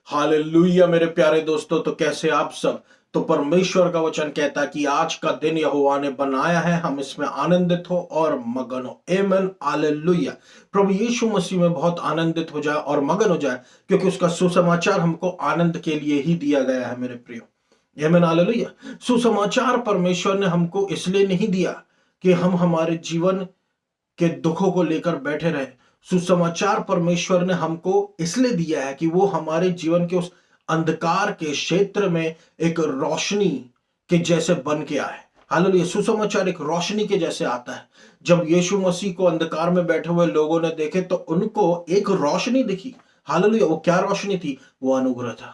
Hallelujah मेरे प्यारे दोस्तों, तो कैसे आप सब। तो परमेश्वर का वचन कहता है कि आज का दिन यहोवा ने बनाया है, हम इसमें आनंदित हो और मगन हो। आमेन, हालेलुया। प्रभु यीशु मसीह में बहुत आनंदित हो जाए और मगन हो जाए, क्योंकि उसका सुसमाचार हमको आनंद के लिए ही दिया गया है मेरे प्रियो। आमेन, हालेलुया। सुसमाचार परमेश्वर ने हमको इसलिए नहीं दिया कि हम हमारे जीवन के दुखों को लेकर बैठे रहे। सुसमाचार परमेश्वर ने हमको इसलिए दिया है कि वो हमारे जीवन के उस अंधकार के क्षेत्र में एक रोशनी के जैसे बन के आए। हालेलुया। सुसमाचार एक रोशनी के जैसे आता है। जब यीशु मसीह को अंधकार में बैठे हुए लोगों ने देखे तो उनको एक रोशनी दिखी। हालेलुया। वो क्या रोशनी थी? वो अनुग्रह था,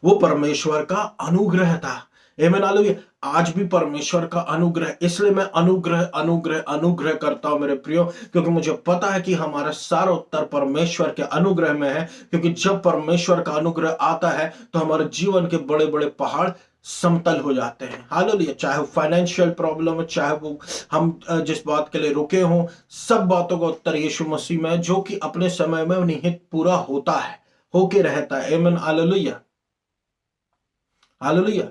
वो परमेश्वर का अनुग्रह था। आमीन, हालेलुया। आज भी परमेश्वर का अनुग्रह, इसलिए मैं अनुग्रह अनुग्रह अनुग्रह करता हूं मेरे प्रियो, क्योंकि मुझे पता है कि हमारा सारा उत्तर परमेश्वर के अनुग्रह में है। क्योंकि जब परमेश्वर का अनुग्रह आता है तो हमारे जीवन के बड़े बड़े पहाड़ समतल हो जाते हैं। हालेलुया। चाहे वो फाइनेंशियल प्रॉब्लम हो, चाहे वो हम जिस बात के लिए रुके हों, सब बातों का उत्तर यीशु मसीह में है, जो कि अपने समय में निहित पूरा होता है, होके रहता है। आमीन, हालेलुया, हालेलुया।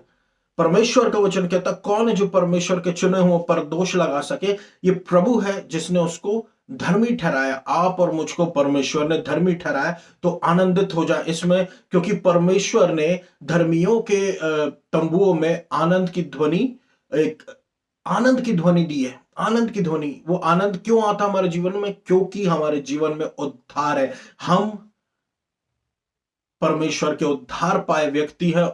परमेश्वर का वचन कहता, कौन है जो परमेश्वर के चुने हुए पर दोष लगा सके? ये प्रभु है जिसने उसको धर्मी ठहराया। आप और मुझको परमेश्वर ने धर्मी ठहराया, तो आनंदित हो जाए इसमें, क्योंकि परमेश्वर ने धर्मियों के तंबुओं में आनंद की ध्वनि, एक आनंद की ध्वनि दी है। आनंद की ध्वनि, वो आनंद क्यों आता हमारे जीवन में? क्योंकि हमारे जीवन में उद्धार है। हम परमेश्वर के उद्धार पाए व्यक्ति है,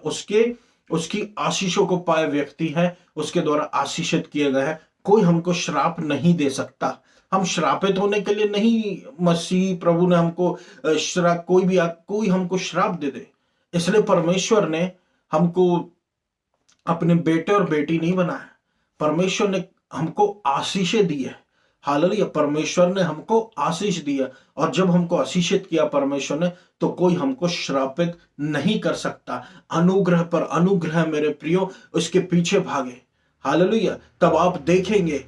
उसकी आशीषों को पाए व्यक्ति है, उसके द्वारा आशीषित किए गए हैं। कोई हमको श्राप नहीं दे सकता। हम श्रापित होने के लिए नहीं, मसीह प्रभु ने हमको श्राप, कोई हमको श्राप दे दे। इसलिए परमेश्वर ने हमको अपने बेटे और बेटी नहीं बनाया। परमेश्वर ने हमको आशीषें दी है। हालेलुया। परमेश्वर ने हमको आशीष दिया, और जब हमको आशीषित किया परमेश्वर ने, तो कोई हमको श्रापित नहीं कर सकता। अनुग्रह पर अनुग्रह मेरे प्रियो, उसके पीछे भागे। हालेलुया। तब आप देखेंगे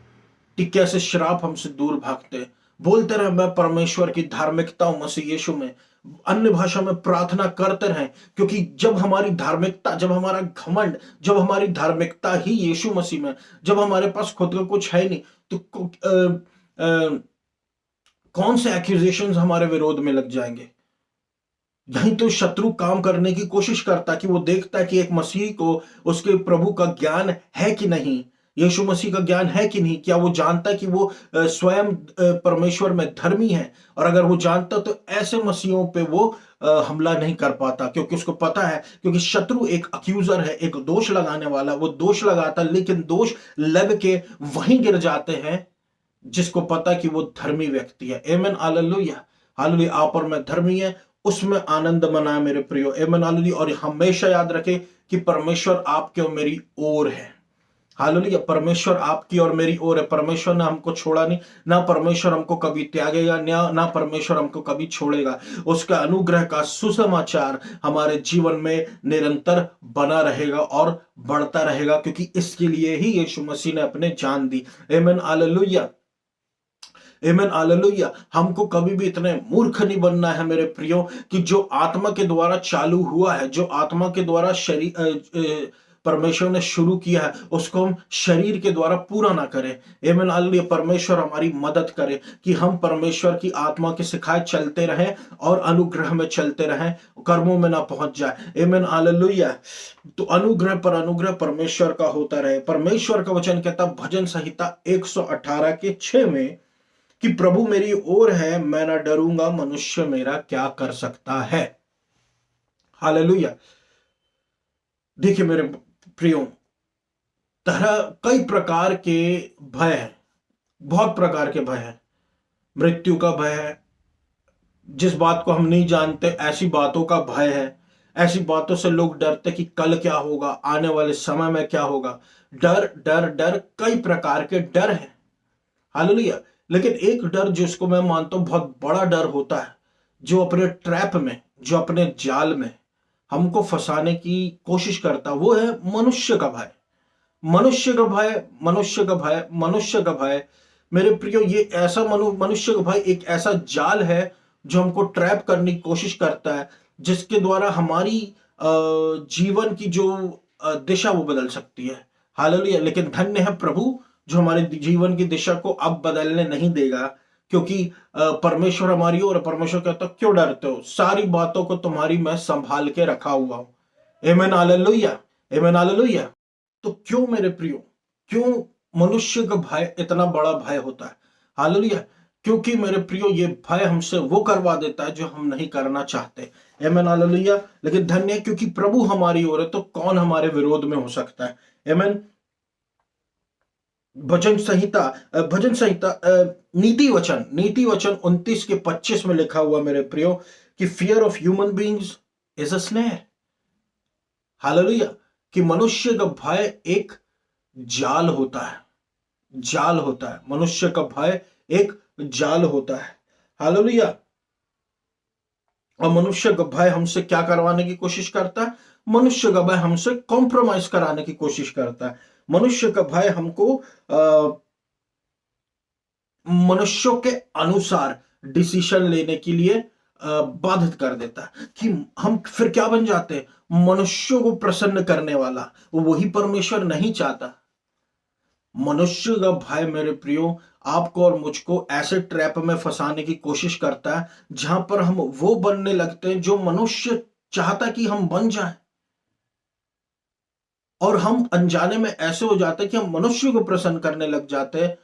कि कैसे श्राप हमसे दूर भागते। बोलते रहे, मैं परमेश्वर की धार्मिकता हूं मसीह यीशु में। अन्य भाषा में प्रार्थना करते रहें, क्योंकि जब हमारी धार्मिकता, जब हमारा घमंड, जब हमारी धार्मिकता ही यीशु मसीह में, जब हमारे पास खुद का कुछ है नहीं, तो कौन से एक्यूजेशंस हमारे विरोध में लग जाएंगे? यही तो शत्रु काम करने की कोशिश करता, कि वो देखता है कि एक मसीह को उसके प्रभु का ज्ञान है कि नहीं, यीशु मसीह का ज्ञान है कि नहीं। क्या वो जानता है कि वो स्वयं परमेश्वर में धर्मी है? और अगर वो जानता तो ऐसे मसीहों पे वो हमला नहीं कर पाता, क्योंकि उसको पता है, क्योंकि शत्रु एक अक्यूजर है, एक दोष लगाने वाला। वो दोष लगाता, लेकिन दोष लग के वहीं गिर जाते हैं जिसको पता कि वो धर्मी व्यक्ति है। आमीन, हालेलुया, हालेलुया। आप और मैं धर्मी है, उसमें आनंद मनाए मेरे प्रियो। आमीन, हालेलुया। और हमेशा याद रखें कि परमेश्वर आपके और मेरी ओर है। हालेलुया। परमेश्वर आपकी और मेरी ओर है। परमेश्वर ने हमको छोड़ा नहीं, ना परमेश्वर हमको कभी त्यागेगा, ना परमेश्वर हमको कभी छोड़ेगा। उसका अनुग्रह का सुसमाचार हमारे जीवन में निरंतर बना रहेगा और बढ़ता रहेगा, क्योंकि इसके लिए ही यीशु मसीह ने अपने जान दी। आमीन, हालेलुया, आमीन, हालेलुया। हमको कभी भी इतने मूर्ख नहीं बनना है मेरे प्रियो, कि जो आत्मा के द्वारा चालू हुआ है, जो आत्मा के द्वारा शरीर परमेश्वर ने शुरू किया है, उसको हम शरीर के द्वारा पूरा ना करें। आमीन, हालेलुया। परमेश्वर हमारी मदद करे कि हम परमेश्वर की आत्मा के सिखाए चलते रहें और अनुग्रह में चलते रहें, कर्मों में ना पहुंच जाए। आमीन, हालेलुया। तो अनुग्रह पर अनुग्रह परमेश्वर का होता रहे। परमेश्वर का वचन कहता, भजन संहिता 118 के 6 में, कि प्रभु मेरी ओर है, मैं ना डरूंगा, मनुष्य मेरा क्या कर सकता है। हालेलुया। देखिए मेरे प्रियो, तरह कई प्रकार के भय हैं, बहुत प्रकार के भय हैं। मृत्यु का भय है, जिस बात को हम नहीं जानते, ऐसी बातों का भय है। ऐसी बातों से लोग डरते कि कल क्या होगा, आने वाले समय में क्या होगा। डर डर डर, कई प्रकार के डर हैं। हालेलुया। लेकिन एक डर जिसको मैं मानता हूं बहुत बड़ा डर होता है, जो अपने ट्रैप में, जो अपने जाल में हमको फंसाने की कोशिश करता, वो है मनुष्य का भय। मनुष्य का भय, मनुष्य का भय, मनुष्य का भय। मेरे प्रियो, ये ऐसा मनुष्य का भय एक ऐसा जाल है जो हमको ट्रैप करने की कोशिश करता है, जिसके द्वारा हमारी जीवन की जो दिशा वो बदल सकती है। हालेलुया। लेकिन धन्य है प्रभु जो हमारे जीवन की दिशा को अब बदलने नहीं देगा, क्योंकि परमेश्वर हमारी ओर है। परमेश्वर कहता क्यों डरते हो, सारी बातों को तुम्हारी मैं संभाल के रखा हुआ हूं। आमीन हालेलुया, आमीन हालेलुया। तो क्यों मेरे प्रियो, क्यों मनुष्य का भय इतना बड़ा भय होता है? हालेलुया। क्योंकि मेरे प्रियो ये भय हमसे वो करवा देता है जो हम नहीं करना चाहते। आमीन हालेलुया। लेकिन धन्य है क्योंकि प्रभु हमारी ओर है, तो कौन हमारे विरोध में हो सकता है? आमीन। भजन संहिता नीति वचन 29 के 25 में लिखा हुआ मेरे प्रियो कि fear of human beings is a snare. Hallelujah. कि मनुष्य का भय एक जाल होता है, जाल होता है। मनुष्य का भय एक जाल होता है। हालेलुया। और मनुष्य का भय हमसे क्या करवाने की कोशिश करता है? मनुष्य का भय हमसे कॉम्प्रोमाइज कराने की कोशिश करता है। मनुष्य का भय हमको मनुष्यों के अनुसार डिसीजन लेने के लिए बाधित कर देता है। कि हम फिर क्या बन जाते हैं? मनुष्यों को प्रसन्न करने वाला। वही परमेश्वर नहीं चाहता। मनुष्य का भय मेरे प्रियो आपको और मुझको ऐसे ट्रैप में फंसाने की कोशिश करता है जहां पर हम वो बनने लगते हैं जो मनुष्य चाहता कि हम बन जाएं, और हम अनजाने में ऐसे हो जाते हैं कि हम मनुष्य को प्रसन्न करने लग जाते हैं।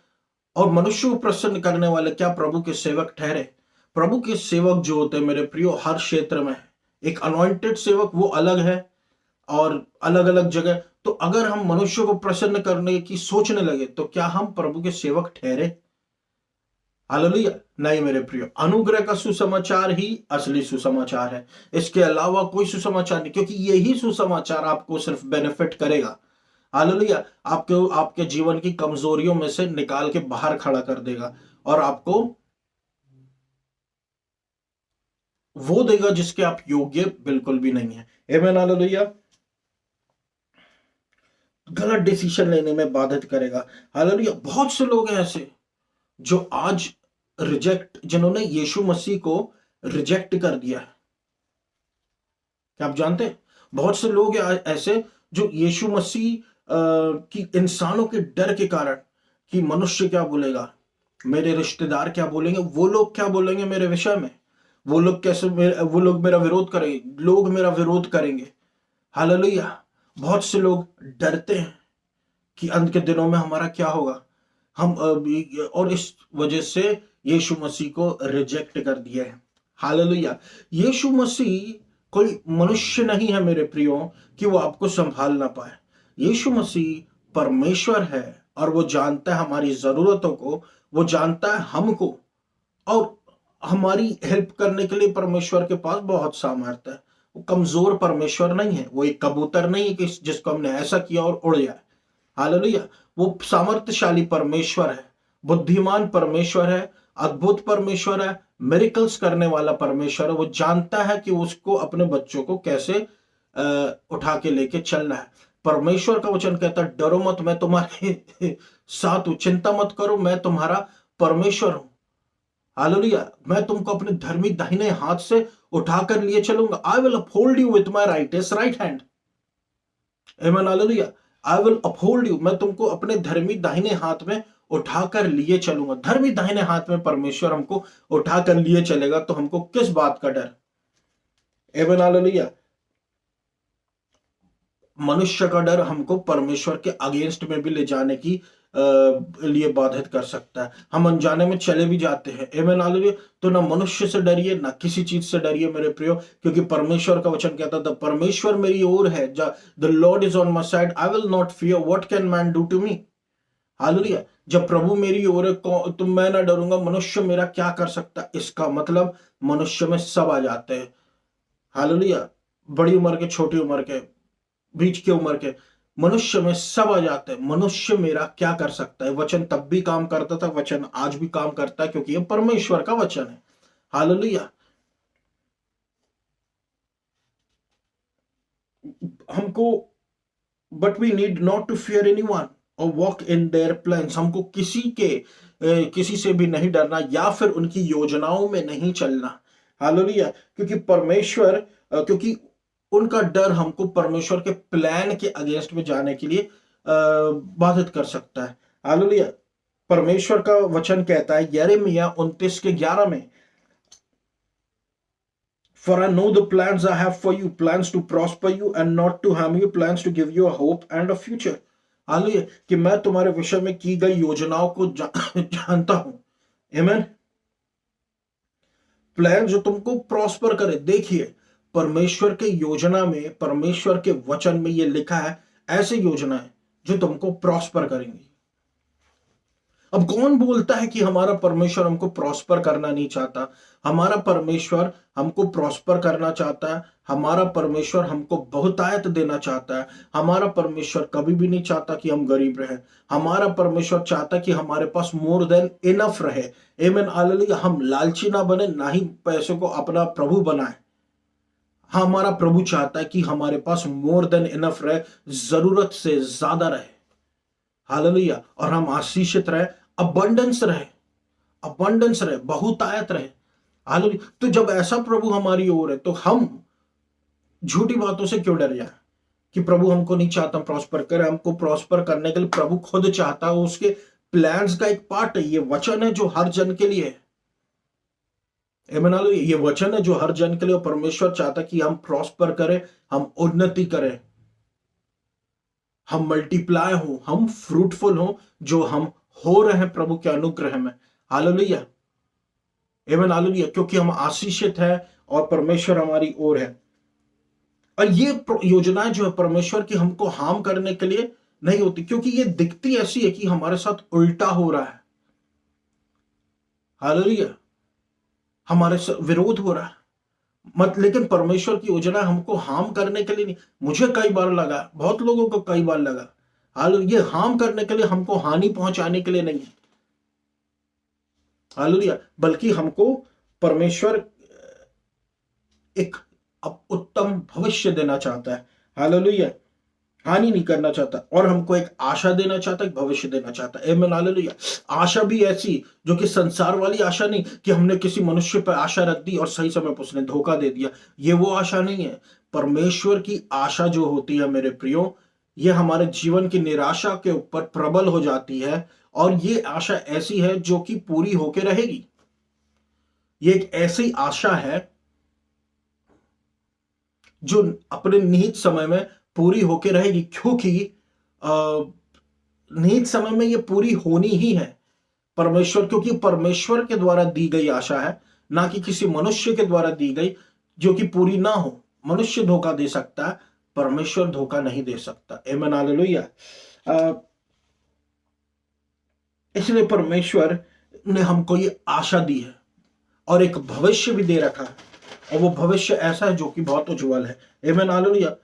और मनुष्य को प्रसन्न करने वाले क्या प्रभु के सेवक ठहरे? प्रभु के सेवक जो होते हैं मेरे प्रियो हर क्षेत्र में, एक अनॉइंटेड सेवक वो अलग है और अलग अलग जगह। तो अगर हम मनुष्य को प्रसन्न करने की सोचने लगे तो क्या हम प्रभु के सेवक ठहरे? हालेलुया। नहीं मेरे प्रियो, अनुग्रह का सुसमाचार ही असली सुसमाचार है। इसके अलावा कोई सुसमाचार नहीं, क्योंकि यही सुसमाचार आपको सिर्फ बेनिफिट करेगा। हालेलुया। आपको आपके जीवन की कमजोरियों में से निकाल के बाहर खड़ा कर देगा और आपको वो देगा जिसके आप योग्य बिल्कुल भी नहीं है। आमीन हालेलुया। गलत डिसीजन लेने में बाधित करेगा। हालेलुया। बहुत से लोग हैं ऐसे जो आज जिन्होंने यीशु मसीह को रिजेक्ट कर दिया है। क्या आप जानते हैं? बहुत से लोग हैं ऐसे जो यीशु मसीह की इंसानों के डर के कारण कि मनुष्य क्या बोलेगा, मेरे रिश्तेदार क्या बोलेंगे, वो लोग क्या बोलेंगे मेरे विषय में, वो लोग कैसे वो लोग मेरा विरोध करेंगे, लोग मेरा विरोध करेंगे। हालेलुया। बहुत से लोग डरते हैं कि अंत के दिनों में हमारा क्या होगा। हम और इस वजह से यीशु मसीह को रिजेक्ट कर दिया है। हालेलुया। यीशु मसीह कोई मनुष्य नहीं है मेरे प्रियो कि वो आपको संभाल ना पाए। यीशु मसीह परमेश्वर है और वो जानता है हमारी जरूरतों को, वो जानता है हमको, और हमारी हेल्प करने के लिए परमेश्वर के पास बहुत सामर्थ्य है। वो कमजोर परमेश्वर नहीं है, वो एक कबूतर नहीं है कि जिसको हमने ऐसा किया और उड़ जाए। हालेलुया। वो सामर्थ्यशाली परमेश्वर है, बुद्धिमान परमेश्वर है, अद्भुत परमेश्वर है, मिरेकल्स करने वाला परमेश्वर है। वो जानता है कि उसको अपने बच्चों को कैसे उठा के लेके चलना है। परमेश्वर का वचन कहता है डरो मत, मैं तुम्हारे साथ हूं, चिंता मत करो, मैं तुम्हारा परमेश्वर हूं। हालेलुया। मैं तुमको अपने धर्मी दाहिने हाथ से उठाकर लिए चलूंगा। I will uphold you with my right hand. Amen hallelujah. I will uphold you, मैं तुमको अपने धर्मी दाहिने हाथ में उठाकर लिए चलूंगा। धर्मी दाहिने हाथ में परमेश्वर हमको उठाकर लिए चलेगा, तो हमको किस बात का डर? आमीन हालेलुया। मनुष्य का डर हमको परमेश्वर के अगेंस्ट में भी ले जाने की लिए बाधित कर सकता है। हम अनजाने में चले भी जाते हैं। आमीन हालेलुया। तो ना मनुष्य से डरिए, ना किसी चीज से डरिए मेरे प्रियो, क्योंकि परमेश्वर का वचन कहता था परमेश्वर मेरी ओर है, the Lord is on my side, I will not fear what can man do to me. Hallelujah. जब प्रभु मेरी ओर है तो मैं ना डरूंगा, मनुष्य मेरा क्या कर सकता। इसका मतलब मनुष्य में सब आ जाते हैं। हालेलुया। बड़ी उम्र के, छोटी उम्र के, बीच की उम्र के, मनुष्य में सब आ जाते हैं। मनुष्य मेरा क्या कर सकता है। वचन तब भी काम करता था, वचन आज भी काम करता है, क्योंकि ये परमेश्वर का वचन है। हालेलुया। हमको but we need not to fear anyone और वॉक इन देयर प्लान्स। हमको किसी से भी नहीं डरना या फिर उनकी योजनाओं में नहीं चलना। हालेलुया। क्योंकि परमेश्वर क्योंकि उनका डर हमको परमेश्वर के प्लान के अगेंस्ट में जाने के लिए बाधित कर सकता है। हालेलुया। परमेश्वर का वचन कहता है यिर्मयाह 29:11 में, For I know the plans I have for you, plans to prosper you and not to harm you, plans to give you a hope and a future. Hallelujah. कि मैं तुम्हारे विषय में की गई योजनाओं को जानता हूं। आमीन। प्लान जो तुमको प्रॉस्पर करे। देखिए, परमेश्वर के योजना में, परमेश्वर के वचन में यह लिखा है ऐसी योजना है जो तुमको प्रॉस्पर करेंगी। अब कौन बोलता है कि हमारा परमेश्वर हमको प्रॉस्पर करना नहीं चाहता? हमारा परमेश्वर हमको प्रॉस्पर करना चाहता है। हमारा परमेश्वर हमको बहुतायत देना चाहता है। हमारा परमेश्वर कभी भी नहीं चाहता कि हम गरीब रहें। हमारा परमेश्वर चाहता है कि हमारे पास मोर देन इनफ रहे। आमीन, हालेलुया। हम लालची ना बने, ना ही पैसे को अपना प्रभु बनाए। हमारा प्रभु चाहता है कि हमारे पास मोर देन इनफ रहे, जरूरत से ज्यादा रहे। हालेलुया। और हम आशीषित रहे, अबंडेंस रहे, अबंडेंस रहे, बहुतायत रहे। हालेलुया। तो जब ऐसा प्रभु हमारी ओर है तो हम झूठी बातों से क्यों डर जाए कि प्रभु हमको नहीं चाहता प्रॉस्पर करे? हमको प्रॉस्पर करने के लिए प्रभु खुद चाहता है। उसके प्लान्स का एक पार्ट है। ये वचन है जो हर जन के लिए है। आमीन, हालेलुया। ये वचन है जो हर जन के लिए। परमेश्वर चाहता कि हम प्रॉस्पर करें, हम उन्नति करें, हम मल्टीप्लाई हो, हम फ्रूटफुल हो, जो हम हो रहे हैं प्रभु के अनुग्रह में। हालेलुया। आमीन, हालेलुया। क्योंकि हम आशीषित हैं और परमेश्वर हमारी ओर है। और ये योजनाएं जो है परमेश्वर की हमको हार्म करने के लिए नहीं होती, क्योंकि ये दिखती ऐसी है कि हमारे साथ उल्टा हो रहा है। हालेलुया। हमारे विरोध हो रहा है मत, लेकिन परमेश्वर की योजना हमको हार्म करने के लिए नहीं। मुझे कई बार लगा, बहुत लोगों को कई बार लगा, हालेलुया, ये हार्म करने के लिए, हमको हानि पहुंचाने के लिए नहीं है। हालेलुया। बल्कि हमको परमेश्वर एक उत्तम भविष्य देना चाहता है। हालेलुया। हानि नहीं करना चाहता, और हमको एक आशा देना चाहता है, एक भविष्य देना चाहता है। आमीन, हालेलुया। आशा भी ऐसी जो कि संसार वाली आशा नहीं कि हमने किसी मनुष्य पर आशा रख दी और सही समय पर उसने धोखा दे दिया। ये वो आशा नहीं है। परमेश्वर की आशा जो होती है मेरे प्रियो, ये हमारे जीवन की निराशा के ऊपर प्रबल हो जाती है, और ये आशा ऐसी है जो कि पूरी होके रहेगी। ये एक ऐसी आशा है जो अपने निहित समय में पूरी होके रहेगी, क्योंकि निहित समय में ये पूरी होनी ही है। परमेश्वर, क्योंकि परमेश्वर के द्वारा दी गई आशा है, ना कि किसी मनुष्य के द्वारा दी गई जो कि पूरी ना हो। मनुष्य धोखा दे सकता है, परमेश्वर धोखा नहीं दे सकता। आमीन, हालेलुया। इसलिए परमेश्वर ने हमको ये आशा दी है और एक भविष्य भी दे रखा है, और वो भविष्य ऐसा है जो कि बहुत उज्जवल है। आमीन, हालेलुया।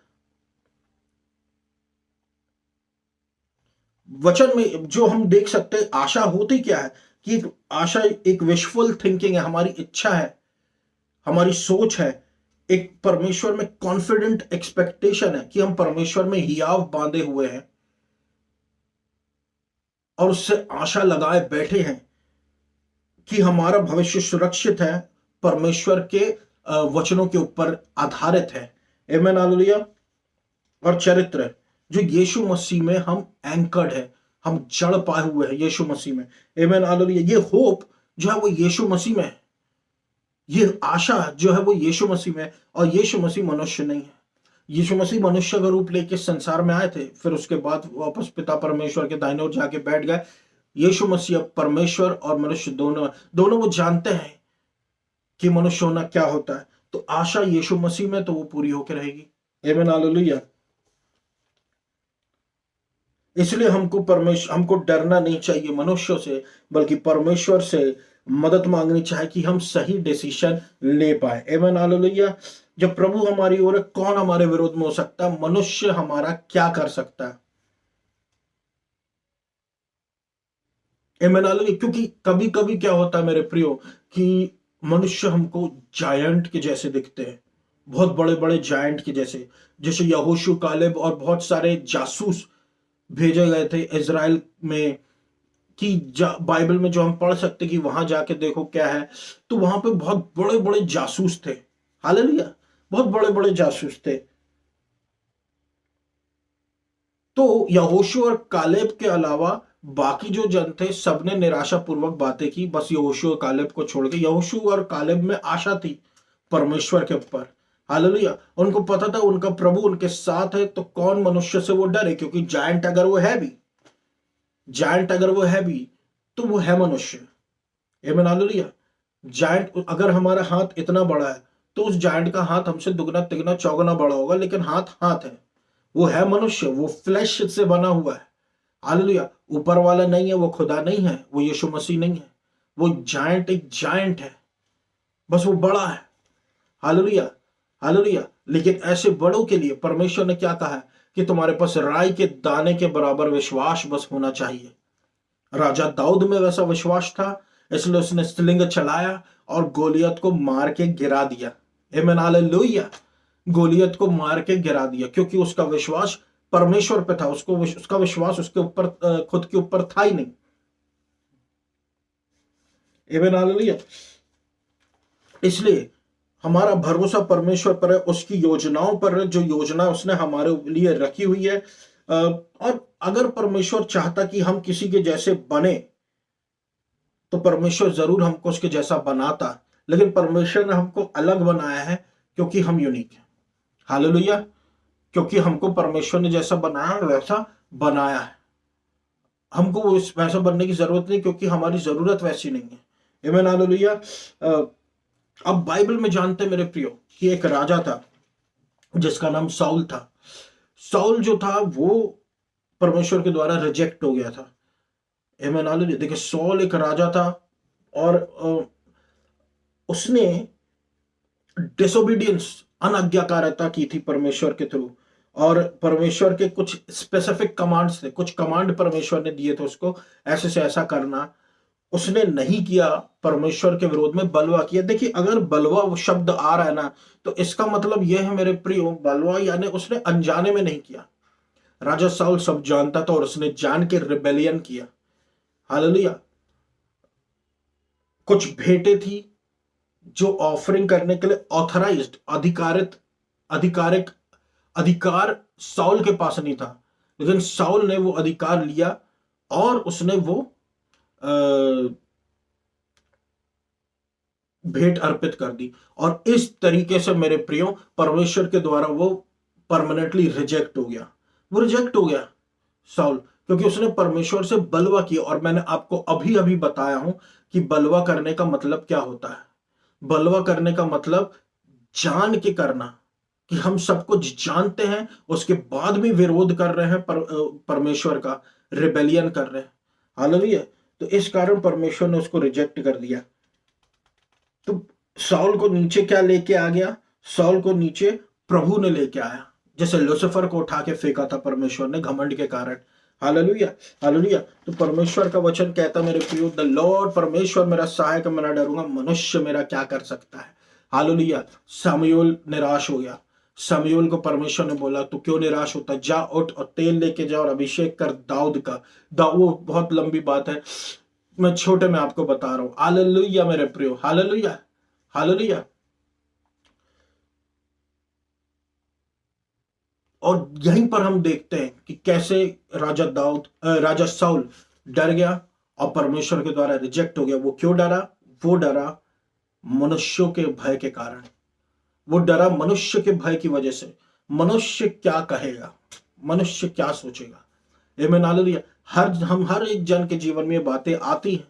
वचन में जो हम देख सकते हैं, आशा होती क्या है कि आशा एक विशफुल थिंकिंग है, हमारी इच्छा है, हमारी सोच है, एक परमेश्वर में कॉन्फिडेंट एक्सपेक्टेशन है कि हम परमेश्वर में हियाव बांधे हुए हैं और उससे आशा लगाए बैठे हैं कि हमारा भविष्य सुरक्षित है, परमेश्वर के वचनों के ऊपर आधारित है। आमीन, हालेलुया। और चरित्र जो यीशु मसीह में हम एंकर्ड है, हम जड़ पाए हुए हैं यीशु मसीह में। आमीन, हालेलुया। ये होप जो है वो यीशु मसीह में है, ये आशा जो है वो यीशु मसीह में, और यीशु मसीह मनुष्य नहीं है। यीशु मसीह मनुष्य का रूप लेके संसार में आए थे, फिर उसके बाद वापस पिता परमेश्वर के दाहिने ओर जाके बैठ गए। यीशु मसीह परमेश्वर और मनुष्य दोनों वो जानते हैं कि मनुष्य होना क्या होता है। तो आशा यीशु मसीह में, तो वो पूरी होकर रहेगी। आमीन, हालेलुया। इसलिए हमको डरना नहीं चाहिए मनुष्यों से, बल्कि परमेश्वर से मदद मांगनी चाहिए कि हम सही डिसीजन ले पाए। आमीन, हालेलुया। जब प्रभु हमारी ओर है, कौन हमारे विरोध में हो सकता है? मनुष्य हमारा क्या कर सकता है? आमीन, हालेलुया। क्योंकि कभी कभी क्या होता है मेरे प्रियो कि मनुष्य हमको जायंट के जैसे दिखते हैं, बहुत बड़े बड़े जायंट के जैसे, जैसे यहोशू, कालेब और बहुत सारे जासूस भेजे गए थे इज़राइल में कि बाइबल में जो हम पढ़ सकते कि वहां जाके देखो क्या है, तो वहां पे बहुत बड़े बड़े जासूस थे। हालेलुया, बहुत बड़े बड़े जासूस थे। तो यहोशू और कालेब के अलावा बाकी जो जन थे सबने निराशापूर्वक बातें की, बस यहोशू और कालेब को छोड़ के। यहोशू और कालेब में आशा थी परमेश्वर के ऊपर। हालेलुया, उनको पता था उनका प्रभु उनके साथ है, तो कौन मनुष्य से वो डरे, क्योंकि जायंट अगर वो है भी, जायंट अगर वो है भी, तो वो है मनुष्य। आमीन, हालेलुया। जायंट अगर हमारा हाथ इतना बड़ा है, तो उस जायंट का हाथ हमसे दुगना तिगना चौगुना बड़ा होगा, लेकिन हाथ हाथ है, वो है मनुष्य, वो फ्लैश से बना हुआ है। हालेलुया, ऊपर वाला नहीं है, वो खुदा नहीं है, वो यीशु मसीह नहीं है, वो जायंट एक जायंट है, बस वो बड़ा है। Hallelujah, hallelujah. लेकिन ऐसे बड़ों के लिए परमेश्वर ने क्या कहा है कि तुम्हारे पास राई के दाने के बराबर विश्वास बस होना चाहिए। राजा दाऊद में वैसा विश्वास था, इसलिए उसने स्लिंग चलाया और गोलियत को मार के गिरा दिया। आमीन, हालेलुया। गोलियत को मार के गिरा दिया, क्योंकि उसका विश्वास परमेश्वर पे था, उसका विश्वास उसके ऊपर खुद के ऊपर था ही नहीं। आमीन, हालेलुया। इसलिए हमारा भरोसा परमेश्वर पर है, उसकी योजनाओं पर है, जो योजना उसने हमारे लिए रखी हुई है। और अगर परमेश्वर चाहता कि हम किसी के जैसे बने, तो परमेश्वर जरूर हमको उसके जैसा बनाता, लेकिन परमेश्वर ने हमको अलग बनाया है, क्योंकि हम यूनिक हैं। हालेलुया, क्योंकि हमको परमेश्वर ने जैसा बनाया वैसा बनाया है। हमको वैसा बनने की जरूरत नहीं, क्योंकि हमारी जरूरत वैसी नहीं है। आमीन, हालेलुया। अब बाइबल में जानते हैं मेरे प्रियो कि एक राजा था जिसका नाम साउल था। साउल जो था वो परमेश्वर के द्वारा रिजेक्ट हो गया था। आमीन, हालेलुया। देखिए, साउल एक राजा था और उसने डिसोबीडियंस, अनाज्ञाकारिता की थी परमेश्वर के थ्रू। और परमेश्वर के कुछ स्पेसिफिक कमांड्स थे, कुछ कमांड परमेश्वर ने दिए थे उसको, ऐसे से ऐसा करना, उसने नहीं किया। परमेश्वर के विरोध में बलवा किया। देखिए, अगर बलवा शब्द आ रहा है ना, तो इसका मतलब यह है मेरे प्रियो, बलवा यानी उसने अनजाने में नहीं किया। राजा साउल सब जानता था और उसने जान के रिबेलियन किया। हालेलुया। कुछ भेंटें थी जो ऑफरिंग करने के लिए ऑथराइज्ड, आधिकारिक अधिकार साउल के पास नहीं था, लेकिन साउल ने वो अधिकार लिया और उसने वो भेंट अर्पित कर दी। और इस तरीके से मेरे प्रियो परमेश्वर के द्वारा वो परमानेंटली रिजेक्ट हो गया। वो रिजेक्ट हो गया साउल, क्योंकि उसने परमेश्वर से बलवा किया। और मैंने आपको अभी अभी बताया हूं कि बलवा करने का मतलब क्या होता है। बलवा करने का मतलब जान के करना, कि हम सब कुछ जानते हैं, उसके बाद भी विरोध कर रहे हैं, परमेश्वर का रिबेलियन कर रहे हैं। हालेलुया। तो इस कारण परमेश्वर ने उसको रिजेक्ट कर दिया। तो साउल को नीचे क्या लेके आ गया? साउल को नीचे प्रभु ने लेके आया, जैसे लूसीफर को उठा के फेंका था परमेश्वर ने घमंड के कारण। Hallelujah, hallelujah. तो परमेश्वर का वचन कहता मेरे प्रियो, द लॉर्ड, परमेश्वर मेरा सहायक, मैं ना डरूंगा, मनुष्य मेरा क्या कर सकता है। हालेलुया। शमूएल निराश हो गया। शमूएल को परमेश्वर ने बोला, तू क्यों निराश होता, जा उठ और तेल लेके जा और अभिषेक कर दाऊद का। वो बहुत लंबी बात है, मैं छोटे में आपको बता रहा हूं। हालेलुया मेरे प्रियो, हालेलुया, हालेलुया। और यहीं पर हम देखते हैं कि कैसे राजा साउल डर गया और परमेश्वर के द्वारा रिजेक्ट हो गया। वो क्यों डरा? वो डरा मनुष्यों के भय के कारण। वो डरा मनुष्य के भय की वजह से। मनुष्य क्या कहेगा, मनुष्य क्या सोचेगा। आमीन, हालेलुया। हर एक जन के जीवन में ये बातें आती हैं।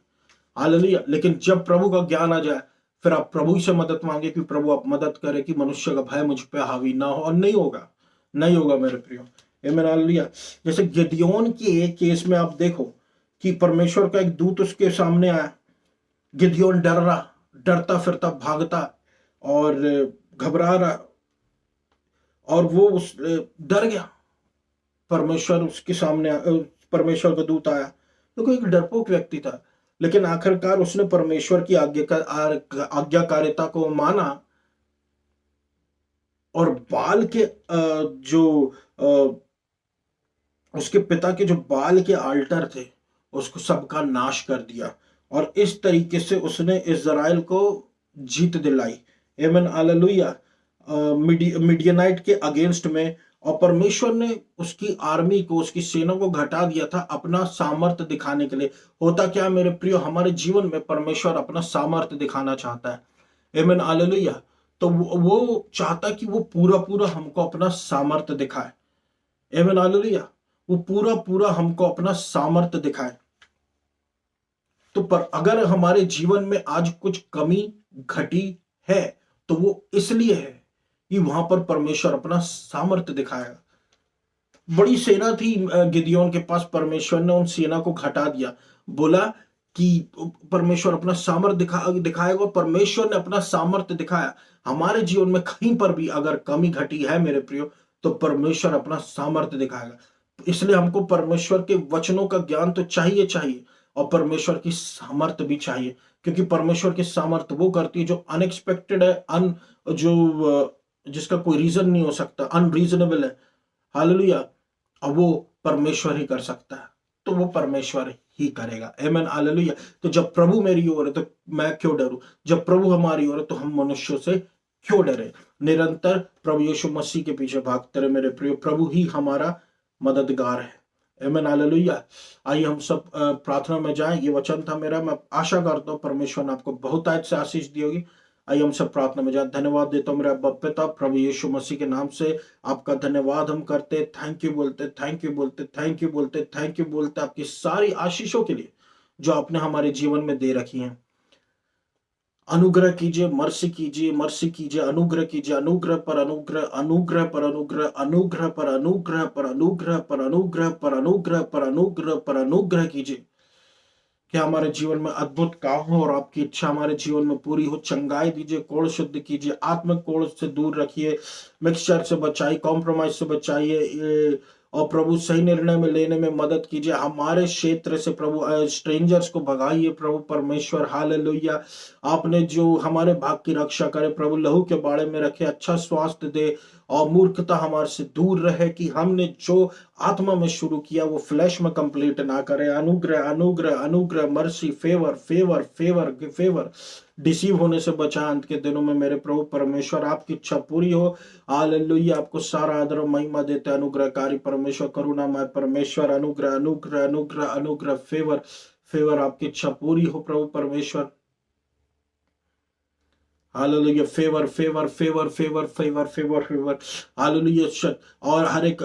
हालेलुया। लेकिन जब प्रभु का ज्ञान आ जाए, फिर आप प्रभु से मदद मांगे कि प्रभु आप मदद करें कि मनुष्य का भय मुझ पे हावी ना हो। और नहीं होगा, नहीं होगा मेरे प्रियो। आमीन, हालेलुया। जैसे गिदयोन के केस में आप देखो कि परमेश्वर का एक दूत उसके सामने आया। गिदयोन डर रहा, डरता फिरता भागता और घबरा रहा, और वो डर गया। परमेश्वर उसके सामने परमेश्वर का दूत आया, क्योंकि एक डरपोक व्यक्ति था। लेकिन आखिरकार उसने परमेश्वर की आज्ञाकारिता को माना और बाल के जो उसके पिता के जो बाल के आल्टर थे, उसको सबका नाश कर दिया और इस तरीके से उसने इज़राइल को जीत दिलाई। आमीन हालेलुया। मिडियनाइट के अगेंस्ट में, और परमेश्वर ने उसकी आर्मी को, उसकी सेना को घटा दिया था अपना सामर्थ्य दिखाने के लिए। होता क्या मेरे प्रियो, हमारे जीवन में परमेश्वर अपना सामर्थ्य दिखाना चाहता है। आमीन हालेलुया। तो वो चाहता कि वो पूरा पूरा हमको अपना सामर्थ्य दिखाए। आमीन हालेलुया। वो पूरा पूरा हमको अपना सामर्थ्य दिखाए। तो पर अगर हमारे जीवन में आज कुछ कमी घटी है तो वो इसलिए है कि वहां पर परमेश्वर अपना सामर्थ्य दिखाएगा। बड़ी सेना थी गिदियोन के पास, परमेश्वर ने उन सेना को घटा दिया। बोला कि परमेश्वर अपना सामर्थ्य दिखाएगा, और परमेश्वर ने अपना सामर्थ्य दिखाया। हमारे जीवन में कहीं पर भी अगर कमी घटी है मेरे प्रियो, तो परमेश्वर अपना सामर्थ्य दिखाएगा। इसलिए हमको परमेश्वर के वचनों का ज्ञान तो चाहिए चाहिए, और परमेश्वर की सामर्थ्य भी चाहिए, क्योंकि परमेश्वर की सामर्थ्य वो करती है जो अनएक्सपेक्टेड है, जिसका कोई रीजन नहीं हो सकता, अनरीजनेबल है। हालेलुया। अब वो परमेश्वर ही कर सकता है, तो वो परमेश्वर ही करेगा। आमीन हालेलुया। तो जब प्रभु मेरी ओर है तो मैं क्यों डरूं? जब प्रभु हमारी ओर है तो हम मनुष्यों से क्यों डरे? निरंतर प्रभु यीशु मसीह के पीछे भागते रहे मेरे प्रिय। प्रभु ही हमारा मददगार है। आमीन हालेलुया। आइए हम सब प्रार्थना में जाएं। ये वचन था मेरा। मैं आशा करता हूं परमेश्वर ने आपको बहुत आज से आशीष दी होगी। आइए हम सब प्रार्थना में जाएं। धन्यवाद देता हूं मेरा पिता, प्रभु यीशु मसीह के नाम से आपका धन्यवाद हम करते, थैंक यू बोलते, थैंक यू बोलते, थैंक यू बोलते, थैंक यू बोलते आपकी सारी आशीषों के लिए जो आपने हमारे जीवन में दे रखी हैं। अनुग्रह कीजिए, मर्सी कीजिए, मर्सी कीजिए, अनुग्रह कीजिए, अनुग्रह पर अनुग्रह, अनुग्रह पर अनुग्रह, अनुग्रह पर अनुग्रह, पर अनुग्रह पर अनुग्रह, पर अनुग्रह पर अनुग्रह, पर अनुग्रह कीजिए कि हमारे जीवन में अद्भुत काम हो और आपकी इच्छा हमारे जीवन में पूरी हो। चंगाई दीजिए, कोड़ शुद्ध कीजिए, आत्मिक कोड़ से दूर रखिए, मिक्सचर से बचाइए, कॉम्प्रोमाइज से बचाइए, और प्रभु सही निर्णय में लेने में मदद कीजिए। हमारे क्षेत्र से प्रभु स्ट्रेंजर्स को भगाइए प्रभु परमेश्वर। हालेलुया। आपने जो हमारे भाग की रक्षा करे प्रभु, लहू के बाड़े में रखे, अच्छा स्वास्थ्य दे, और मूर्खता हमारे से दूर रहे कि हमने जो आत्मा में शुरू किया वो फ्लैश में कंप्लीट ना करे। अनुग्रह, अनुग्रह, अनुग्रह, mercy, favour, favour, favour, favour, deceive होने से बचा अंत के दिनों में मेरे प्रभु परमेश्वर। आपकी इच्छा पूरी हो। हालेलुया। आपको सारा आदर और महिमा देते अनुग्रहकारी परमेश्वर, करुणामय परमेश्वर। अनुग्रह, अनुग्रह, अनुग्रह, अनुग्रह, फेवर, फेवर, आपकी इच्छा पूरी हो प्रभु परमेश्वर। Hallelujah. Favour, favour, favour, favour, favour, favour, favour. Hallelujah. और हर एक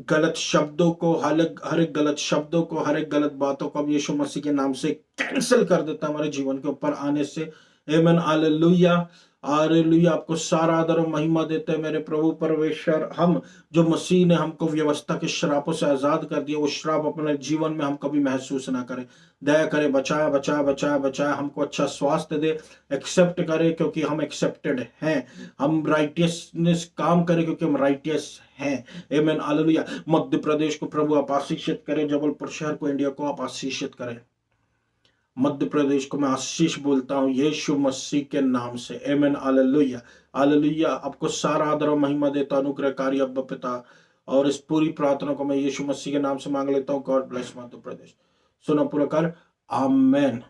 गलत शब्दों को, हर एक गलत शब्दों को, हर एक गलत बातों को अब यीशु मसीह के नाम से कैंसिल कर देता हमारे जीवन के ऊपर आने से। आमीन हालेलुया। हालेलुया। आपको सारा आदर और महिमा देते हैं मेरे प्रभु परमेश्वर। हम जो मसीह ने हमको व्यवस्था के श्रापों से आजाद कर दिया, वो श्राप अपने जीवन में हम कभी महसूस ना करें। दया करे, बचाया, बचाया, बचाया, बचाया, हमको अच्छा स्वास्थ्य दे, एक्सेप्ट करे क्योंकि हम एक्सेप्टेड हैं। हम राइटियसनेस काम करें क्योंकि हम राइटियस हैं। आमीन हालेलुया। मध्य प्रदेश को प्रभु आप आशीषित करें, जबलपुर शहर को, इंडिया को आप आशीषित करें। मध्य प्रदेश को मैं आशीष बोलता हूं यीशु मसीह के नाम से। आमीन हालेलुया। हालेलुया। आपको सारा आदर और महिमा देता अनुग्रहकारी अब्बा पिता, और इस पूरी प्रार्थना को मैं यीशु मसीह के नाम से मांग लेता हूं। God bless Madhya Pradesh. सुना पूरा कर। आमेन।